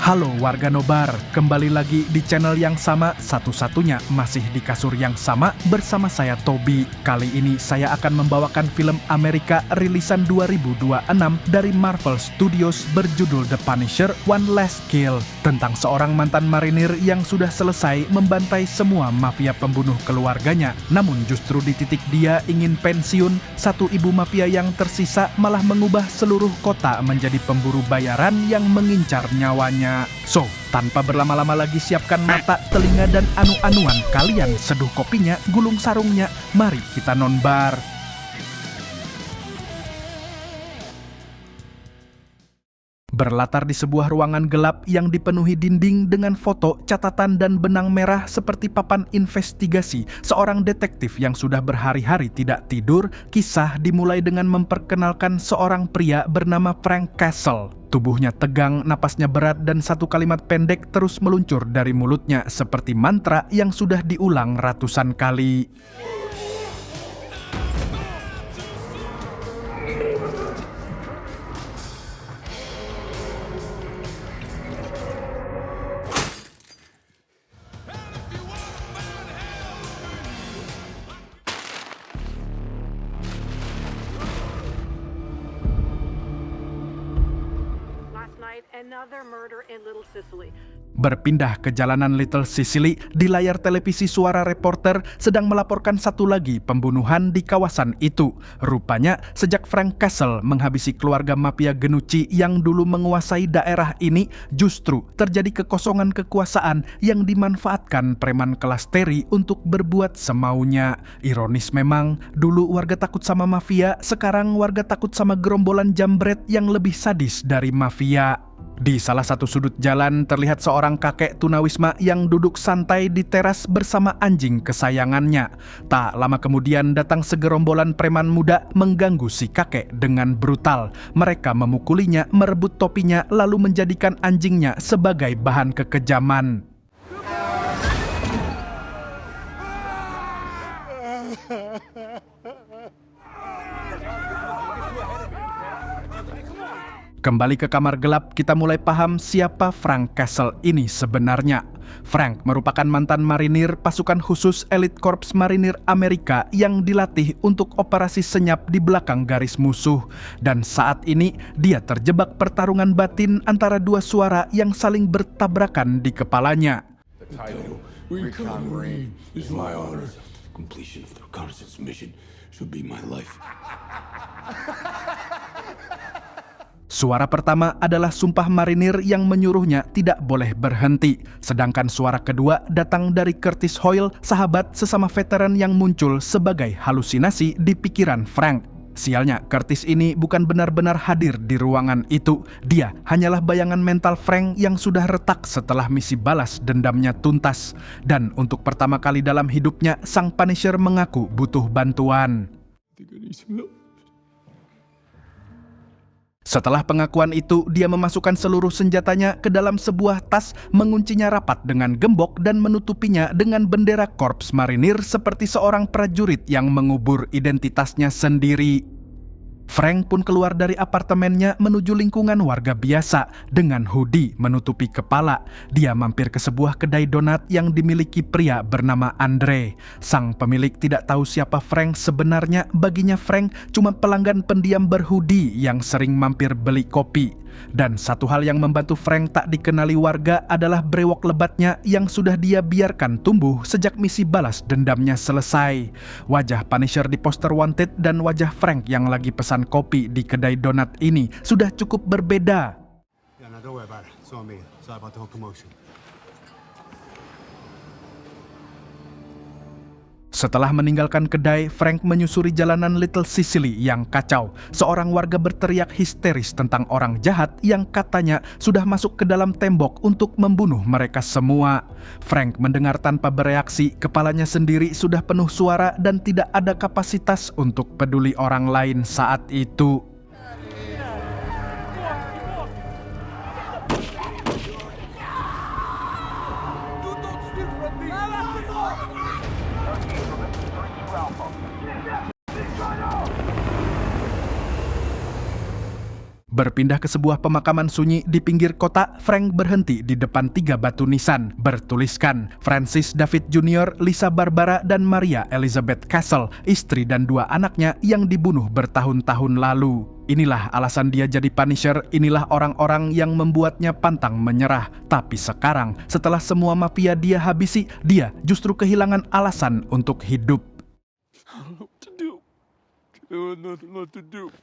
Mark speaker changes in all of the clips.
Speaker 1: Halo warga Nobar, kembali lagi di channel yang sama, satu-satunya masih di kasur yang sama bersama saya Tobi. Kali ini saya akan membawakan film Amerika rilisan 2026 dari Marvel Studios berjudul The Punisher: One Last Kill, tentang seorang mantan marinir yang sudah selesai membantai semua mafia pembunuh keluarganya. Namun justru di titik dia ingin pensiun, satu ibu mafia yang tersisa malah mengubah seluruh kota menjadi pemburu bayaran yang mengincar nyawanya. So, tanpa berlama-lama lagi siapkan mata, telinga, dan anu-anuan kalian, seduh kopinya, gulung sarungnya, mari kita nonbar. Berlatar di sebuah ruangan gelap yang dipenuhi dinding dengan foto, catatan, dan benang merah seperti papan investigasi seorang detektif yang sudah berhari-hari tidak tidur, kisah dimulai dengan memperkenalkan seorang pria bernama Frank Castle. Tubuhnya tegang, napasnya berat, dan satu kalimat pendek terus meluncur dari mulutnya seperti mantra yang sudah diulang ratusan kali.
Speaker 2: Another murder in Little Sicily.
Speaker 1: Berpindah ke jalanan Little Sicily, di layar televisi suara reporter sedang melaporkan satu lagi pembunuhan di kawasan itu. Rupanya sejak Frank Castle menghabisi keluarga mafia Genucci yang dulu menguasai daerah ini, justru terjadi kekosongan kekuasaan yang dimanfaatkan preman kelas Terry untuk berbuat semaunya. Ironis memang, dulu warga takut sama mafia, sekarang warga takut sama gerombolan jambret yang lebih sadis dari mafia. Di salah satu sudut jalan terlihat seorang kakek tunawisma yang duduk santai di teras bersama anjing kesayangannya. Tak lama kemudian datang segerombolan preman muda mengganggu si kakek dengan brutal. Mereka memukulinya, merebut topinya, lalu menjadikan anjingnya sebagai bahan kekejaman. Kembali ke kamar gelap, kita mulai paham siapa Frank Castle ini sebenarnya. Frank merupakan mantan marinir pasukan khusus Elite Corps Marinir Amerika yang dilatih untuk operasi senyap di belakang garis musuh. Dan saat ini, dia terjebak pertarungan batin antara dua suara yang saling bertabrakan di kepalanya.
Speaker 3: The title, Recon Marine, is my honor. Completion of the reconnaissance mission should be my life.
Speaker 1: Suara pertama adalah sumpah marinir yang menyuruhnya tidak boleh berhenti. Sedangkan suara kedua datang dari Curtis Hoyle, sahabat sesama veteran yang muncul sebagai halusinasi di pikiran Frank. Sialnya, Curtis ini bukan benar-benar hadir di ruangan itu. Dia hanyalah bayangan mental Frank yang sudah retak setelah misi balas dendamnya tuntas. Dan untuk pertama kali dalam hidupnya, sang Punisher mengaku butuh bantuan. Setelah pengakuan itu, dia memasukkan seluruh senjatanya ke dalam sebuah tas, menguncinya rapat dengan gembok dan menutupinya dengan bendera Korps Marinir seperti seorang prajurit yang mengubur identitasnya sendiri. Frank pun keluar dari apartemennya menuju lingkungan warga biasa dengan hoodie menutupi kepala. Dia mampir ke sebuah kedai donat yang dimiliki pria bernama Andre. Sang pemilik tidak tahu siapa Frank sebenarnya. Baginya Frank cuma pelanggan pendiam berhoodie yang sering mampir beli kopi. Dan satu hal yang membantu Frank tak dikenali warga adalah brewok lebatnya yang sudah dia biarkan tumbuh sejak misi balas dendamnya selesai. Wajah Punisher di poster Wanted dan wajah Frank yang lagi pesan kopi di kedai donat ini sudah cukup berbeda. Setelah meninggalkan kedai, Frank menyusuri jalanan Little Sicily yang kacau. Seorang warga berteriak histeris tentang orang jahat yang katanya sudah masuk ke dalam tembok untuk membunuh mereka semua. Frank mendengar tanpa bereaksi, kepalanya sendiri sudah penuh suara dan tidak ada kapasitas untuk peduli orang lain saat itu. Berpindah ke sebuah pemakaman sunyi di pinggir kota, Frank berhenti di depan 3 batu nisan bertuliskan Francis David Jr., Lisa Barbara, dan Maria Elizabeth Castle, istri dan 2 anaknya yang dibunuh bertahun-tahun lalu. Inilah alasan dia jadi Punisher, inilah orang-orang yang membuatnya pantang menyerah. Tapi sekarang, setelah semua mafia dia habisi, dia justru kehilangan alasan untuk hidup.
Speaker 3: I don't know what to do. There was nothing left to do.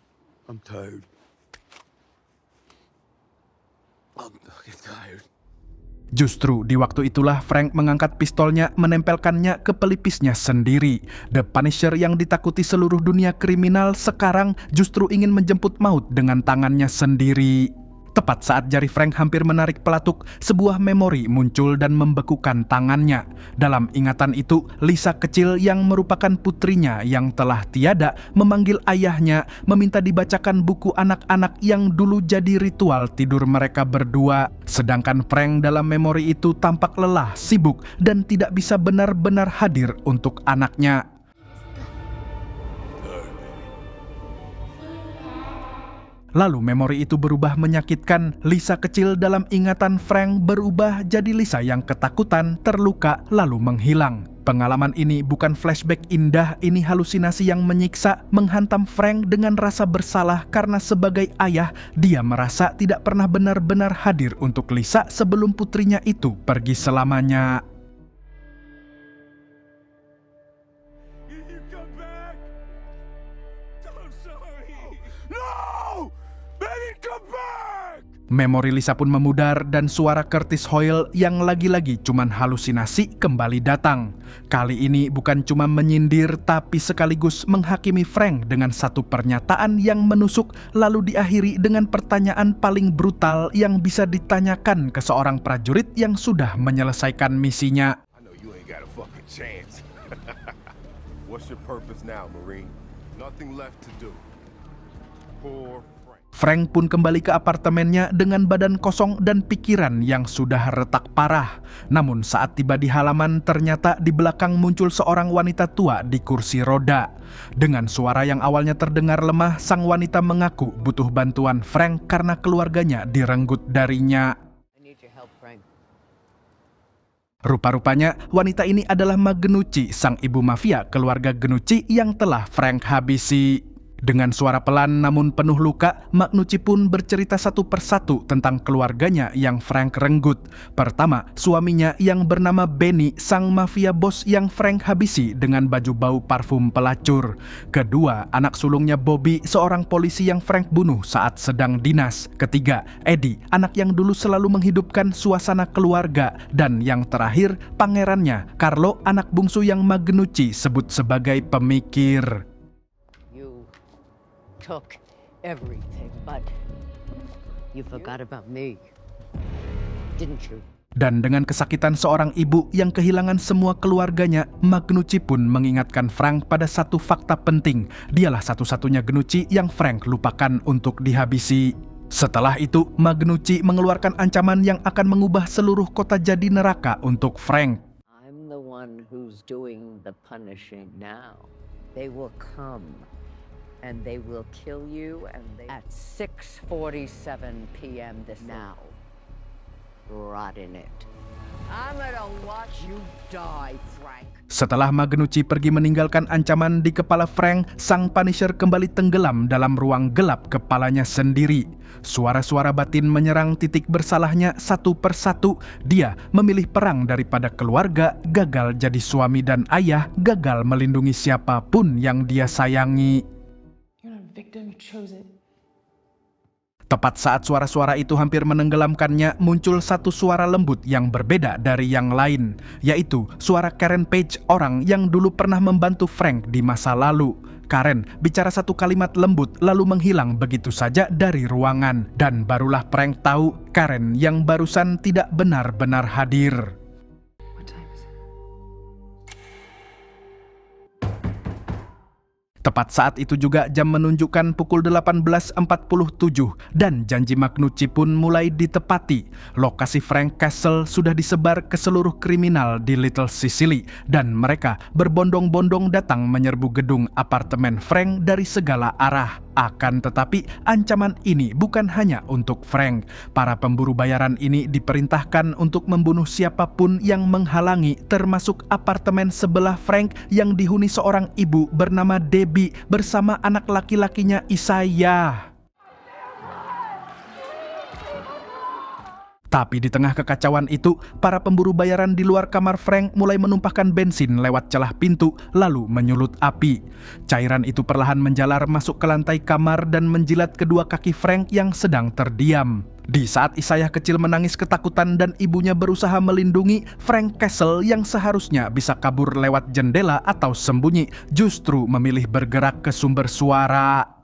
Speaker 3: I'm tired. I'm fucking tired.
Speaker 1: Justru di waktu itulah Frank mengangkat pistolnya, menempelkannya ke pelipisnya sendiri. The Punisher yang ditakuti seluruh dunia kriminal sekarang justru ingin menjemput maut dengan tangannya sendiri. Tepat saat jari Frank hampir menarik pelatuk, sebuah memori muncul dan membekukan tangannya. Dalam ingatan itu, Lisa kecil yang merupakan putrinya yang telah tiada memanggil ayahnya, meminta dibacakan buku anak-anak yang dulu jadi ritual tidur mereka berdua. Sedangkan Frank dalam memori itu tampak lelah, sibuk, dan tidak bisa benar-benar hadir untuk anaknya. Lalu memori itu berubah menyakitkan. Lisa kecil dalam ingatan Frank berubah jadi Lisa yang ketakutan, terluka, lalu menghilang. Pengalaman ini bukan flashback indah, ini halusinasi yang menyiksa, menghantam Frank dengan rasa bersalah karena sebagai ayah, dia merasa tidak pernah benar-benar hadir untuk Lisa sebelum putrinya itu pergi selamanya. Memori Lisa pun memudar dan suara Curtis Hoyle yang lagi-lagi cuman halusinasi kembali datang. Kali ini bukan cuma menyindir tapi sekaligus menghakimi Frank dengan satu pernyataan yang menusuk, lalu diakhiri dengan pertanyaan paling brutal yang bisa ditanyakan ke seorang prajurit yang sudah menyelesaikan misinya.
Speaker 4: I know you ain't got a fucking chance. What's your purpose now, Marine? Nothing left to do. Poor Frank.
Speaker 1: Frank pun kembali ke apartemennya dengan badan kosong dan pikiran yang sudah retak parah. Namun saat tiba di halaman, ternyata di belakang muncul seorang wanita tua di kursi roda. Dengan suara yang awalnya terdengar lemah, sang wanita mengaku butuh bantuan Frank karena keluarganya direnggut darinya. Rupa-rupanya wanita ini adalah Ma Genucci, sang ibu mafia keluarga Genucci yang telah Frank habisi. Dengan suara pelan namun penuh luka, Ma Genucci pun bercerita satu persatu tentang keluarganya yang Frank renggut. Pertama, suaminya yang bernama Benny, sang mafia bos yang Frank habisi dengan baju bau parfum pelacur. Kedua, anak sulungnya Bobby, seorang polisi yang Frank bunuh saat sedang dinas. Ketiga, Eddie, anak yang dulu selalu menghidupkan suasana keluarga. Dan yang terakhir, pangerannya, Carlo, anak bungsu yang Ma Genucci sebut sebagai pemikir.
Speaker 5: Took everything, but you forgot about me, didn't you?
Speaker 1: Dan dengan kesakitan seorang ibu yang kehilangan semua keluarganya, Ma Genucci pun mengingatkan Frank pada satu fakta penting. Dialah satu-satunya Genucci yang Frank lupakan untuk dihabisi. Setelah itu, Ma Genucci mengeluarkan ancaman yang akan mengubah seluruh kota jadi neraka untuk Frank.
Speaker 5: I'm the one who's doing the punishing now. They will come. And they will kill you at 6:47 p.m. this now. Rot in it. I'm gonna watch you die, Frank.
Speaker 1: Setelah Ma Genucci pergi meninggalkan ancaman di kepala Frank, sang Punisher kembali tenggelam dalam ruang gelap kepalanya sendiri. Suara-suara batin menyerang titik bersalahnya satu persatu. Dia memilih perang daripada keluarga, gagal jadi suami dan ayah, gagal melindungi siapapun yang dia sayangi. Tepat saat suara-suara itu hampir menenggelamkannya, muncul satu suara lembut yang berbeda dari yang lain, yaitu suara Karen Page, orang yang dulu pernah membantu Frank di masa lalu. Karen bicara satu kalimat lembut lalu menghilang begitu saja dari ruangan, dan barulah Frank tahu Karen yang barusan tidak benar-benar hadir. Tepat saat itu juga jam menunjukkan pukul 18.47 dan janji Ma Genucci pun mulai ditepati. Lokasi Frank Castle sudah disebar ke seluruh kriminal di Little Sicily dan mereka berbondong-bondong datang menyerbu gedung apartemen Frank dari segala arah. Akan tetapi, ancaman ini bukan hanya untuk Frank. Para pemburu bayaran ini diperintahkan untuk membunuh siapapun yang menghalangi, termasuk apartemen sebelah Frank yang dihuni seorang ibu bernama Debbie bersama anak laki-lakinya Isaiah. Tapi di tengah kekacauan itu, para pemburu bayaran di luar kamar Frank mulai menumpahkan bensin lewat celah pintu, lalu menyulut api. Cairan itu perlahan menjalar masuk ke lantai kamar dan menjilat kedua kaki Frank yang sedang terdiam. Di saat Isaiah kecil menangis ketakutan dan ibunya berusaha melindungi, Frank Castle yang seharusnya bisa kabur lewat jendela atau sembunyi, justru memilih bergerak ke sumber suara.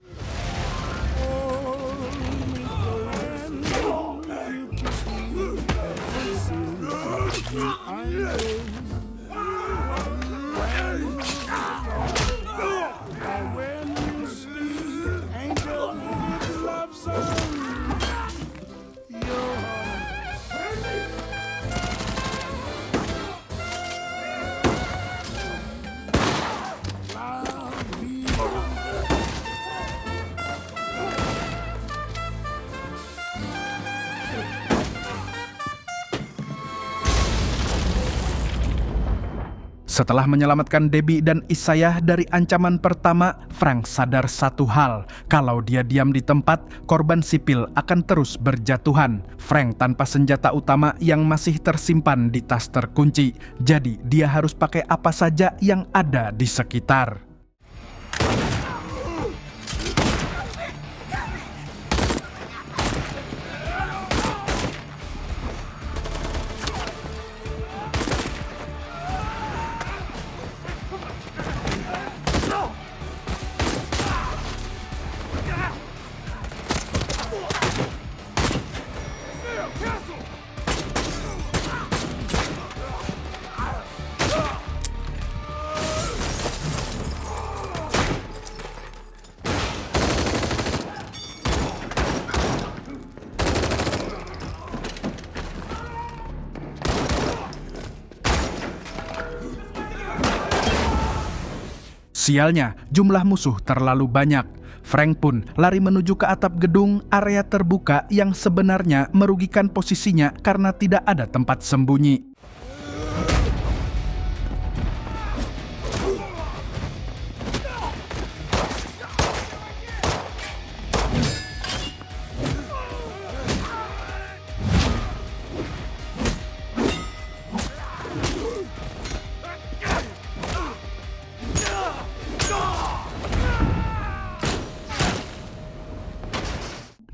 Speaker 1: Setelah menyelamatkan Debbie dan Isaiah dari ancaman pertama, Frank sadar satu hal, kalau dia diam di tempat, korban sipil akan terus berjatuhan. Frank tanpa senjata utama yang masih tersimpan di tas terkunci, jadi dia harus pakai apa saja yang ada di sekitar. Sialnya, jumlah musuh terlalu banyak. Frank pun lari menuju ke atap gedung, area terbuka yang sebenarnya merugikan posisinya karena tidak ada tempat sembunyi.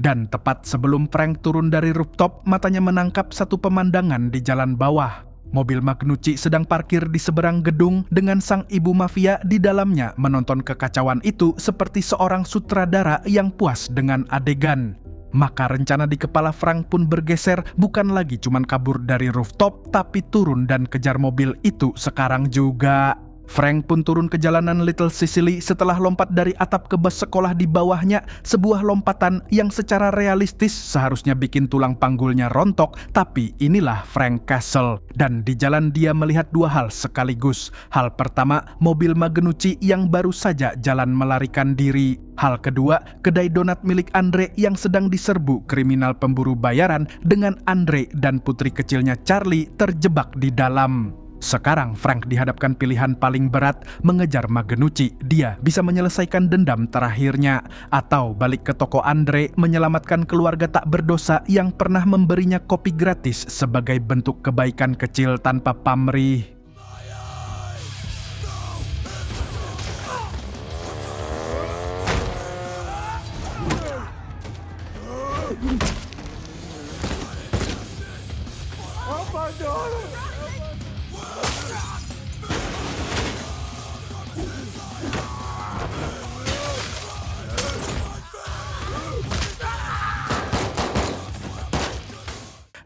Speaker 1: Dan tepat sebelum Frank turun dari rooftop, matanya menangkap satu pemandangan di jalan bawah. Mobil Magnucci sedang parkir di seberang gedung dengan sang ibu mafia di dalamnya menonton kekacauan itu seperti seorang sutradara yang puas dengan adegan. Maka rencana di kepala Frank pun bergeser, bukan lagi cuman kabur dari rooftop, tapi turun dan kejar mobil itu sekarang juga. Frank pun turun ke jalanan Little Sicily setelah lompat dari atap ke bus sekolah di bawahnya, sebuah lompatan yang secara realistis seharusnya bikin tulang panggulnya rontok, tapi inilah Frank Castle. Dan di jalan dia melihat dua hal sekaligus. Hal pertama, mobil Magnucci yang baru saja jalan melarikan diri. Hal kedua, kedai donat milik Andre yang sedang diserbu kriminal pemburu bayaran dengan Andre dan putri kecilnya Charlie terjebak di dalam. Sekarang Frank dihadapkan pilihan paling berat, mengejar Magnucci. Dia bisa menyelesaikan dendam terakhirnya, atau balik ke toko Andre menyelamatkan keluarga tak berdosa yang pernah memberinya kopi gratis sebagai bentuk kebaikan kecil tanpa pamrih.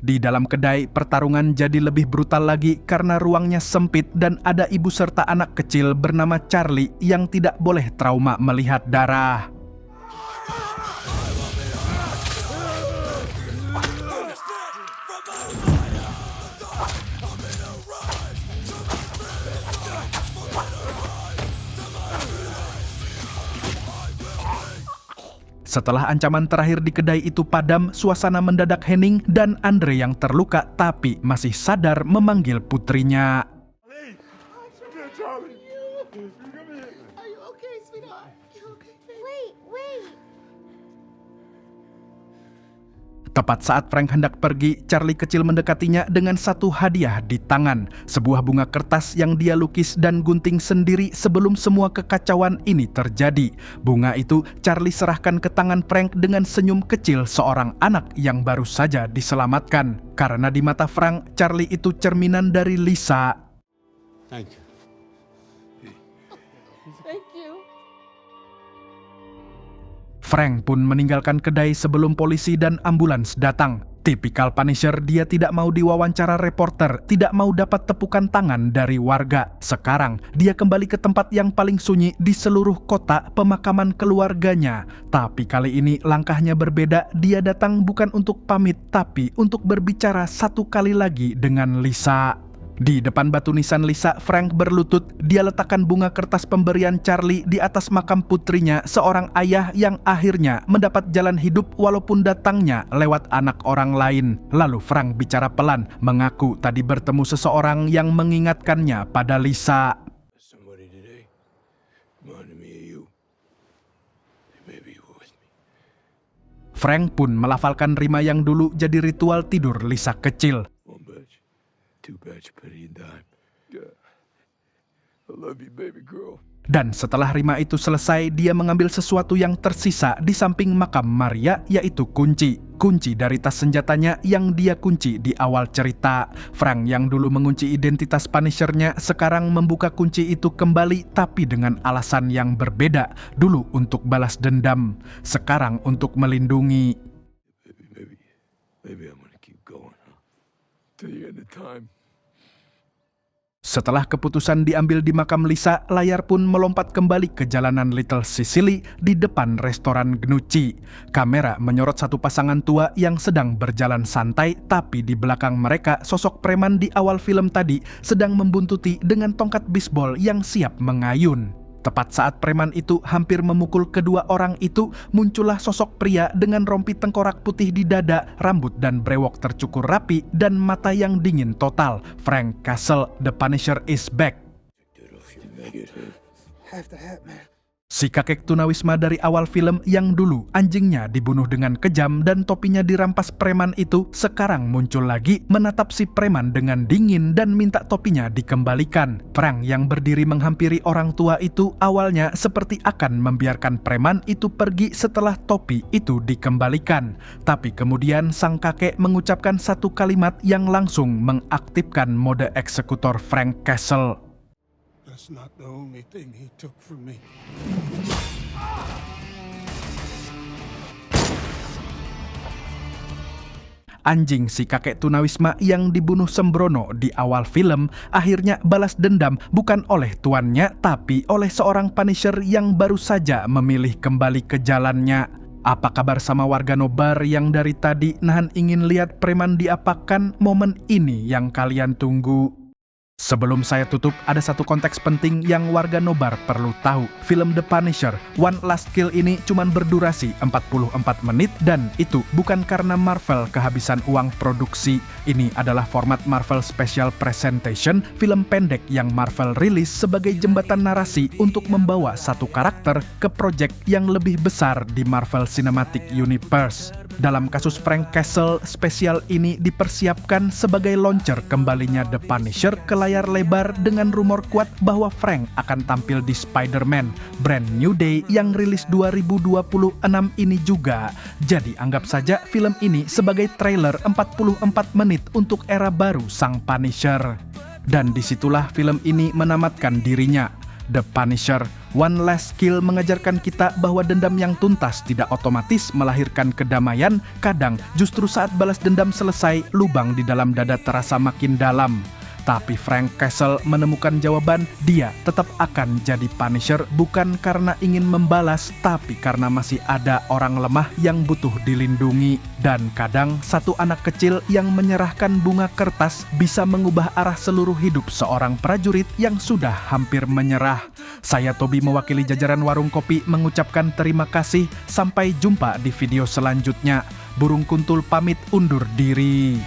Speaker 1: Di dalam kedai, pertarungan jadi lebih brutal lagi karena ruangnya sempit dan ada ibu serta anak kecil bernama Charlie yang tidak boleh trauma melihat darah. Setelah ancaman terakhir di kedai itu padam, suasana mendadak hening dan Andre yang terluka tapi masih sadar memanggil putrinya.
Speaker 6: Are you okay, sweetheart? You okay? Wait.
Speaker 1: Tepat saat Frank hendak pergi, Charlie kecil mendekatinya dengan satu hadiah di tangan. Sebuah bunga kertas yang dia lukis dan gunting sendiri sebelum semua kekacauan ini terjadi. Bunga itu Charlie serahkan ke tangan Frank dengan senyum kecil seorang anak yang baru saja diselamatkan. Karena di mata Frank, Charlie itu cerminan dari Lisa.
Speaker 3: Thank you.
Speaker 6: Thank you.
Speaker 1: Frank pun meninggalkan kedai sebelum polisi dan ambulans datang. Tipikal Punisher, dia tidak mau diwawancara reporter, tidak mau dapat tepukan tangan dari warga. Sekarang, dia kembali ke tempat yang paling sunyi di seluruh kota, pemakaman keluarganya. Tapi kali ini langkahnya berbeda, dia datang bukan untuk pamit, tapi untuk berbicara satu kali lagi dengan Lisa. Di depan batu nisan Lisa, Frank berlutut. Dia letakkan bunga kertas pemberian Charlie di atas makam putrinya, seorang ayah yang akhirnya mendapat jalan hidup walaupun datangnya lewat anak orang lain. Lalu Frank bicara pelan, mengaku tadi bertemu seseorang yang mengingatkannya pada Lisa.
Speaker 3: Somebody today reminded me of you. Maybe you were with me.
Speaker 1: Frank pun melafalkan rima yang dulu jadi ritual tidur Lisa kecil.
Speaker 3: One batch, two batch, penny and dime. Yeah. I love you, baby girl.
Speaker 1: Dan setelah rima itu selesai, dia mengambil sesuatu yang tersisa di samping makam Maria, yaitu kunci. Kunci dari tas senjatanya yang dia kunci di awal cerita. Frank yang dulu mengunci identitas Punisher-nya sekarang membuka kunci itu kembali, tapi dengan alasan yang berbeda. Dulu untuk balas dendam, sekarang untuk melindungi.
Speaker 3: Maybe I'm gonna keep going, huh? Till the end of time.
Speaker 1: Setelah keputusan diambil di makam Lisa, layar pun melompat kembali ke jalanan Little Sicily di depan restoran Gnucci. Kamera menyorot satu pasangan tua yang sedang berjalan santai, tapi di belakang mereka sosok preman di awal film tadi sedang membuntuti dengan tongkat bisbol yang siap mengayun. Tepat saat preman itu hampir memukul kedua orang itu, muncullah sosok pria dengan rompi tengkorak putih di dada, rambut dan brewok tercukur rapi, dan mata yang dingin total. Frank Castle, The Punisher is back.
Speaker 3: Half the hat, man.
Speaker 1: Si kakek tunawisma dari awal film yang dulu anjingnya dibunuh dengan kejam dan topinya dirampas preman itu, sekarang muncul lagi menatap si preman dengan dingin dan minta topinya dikembalikan. Frank yang berdiri menghampiri orang tua itu awalnya seperti akan membiarkan preman itu pergi setelah topi itu dikembalikan. Tapi kemudian sang kakek mengucapkan satu kalimat yang langsung mengaktifkan mode eksekutor Frank Castle.
Speaker 3: That's not the only thing he took from me.
Speaker 1: Anjing si kakek tunawisma yang dibunuh sembrono di awal film akhirnya balas dendam bukan oleh tuannya tapi oleh seorang Punisher yang baru saja memilih kembali ke jalannya. Apa kabar sama warga nobar yang dari tadi nahan ingin lihat preman diapakan? Momen ini yang kalian tunggu. Sebelum saya tutup, ada satu konteks penting yang warga nobar perlu tahu. Film The Punisher, One Last Kill ini cuman berdurasi 44 menit dan itu bukan karena Marvel kehabisan uang produksi. Ini adalah format Marvel Special Presentation, film pendek yang Marvel rilis sebagai jembatan narasi untuk membawa satu karakter ke proyek yang lebih besar di Marvel Cinematic Universe. Dalam kasus Frank Castle, spesial ini dipersiapkan sebagai launcher kembalinya The Punisher ke layar lebar dengan rumor kuat bahwa Frank akan tampil di Spider-Man Brand New Day yang rilis 2026 ini juga. Jadi anggap saja film ini sebagai trailer 44 menit untuk era baru sang Punisher. Dan disitulah film ini menamatkan dirinya. The Punisher, One Last Kill mengajarkan kita bahwa dendam yang tuntas tidak otomatis melahirkan kedamaian. Kadang justru saat balas dendam selesai, lubang di dalam dada terasa makin dalam. Tapi Frank Castle menemukan jawaban, dia tetap akan jadi Punisher bukan karena ingin membalas, tapi karena masih ada orang lemah yang butuh dilindungi. Dan kadang satu anak kecil yang menyerahkan bunga kertas bisa mengubah arah seluruh hidup seorang prajurit yang sudah hampir menyerah. Saya Tobi mewakili jajaran Warung Kopi mengucapkan terima kasih. Sampai jumpa di video selanjutnya. Burung Kuntul pamit undur diri.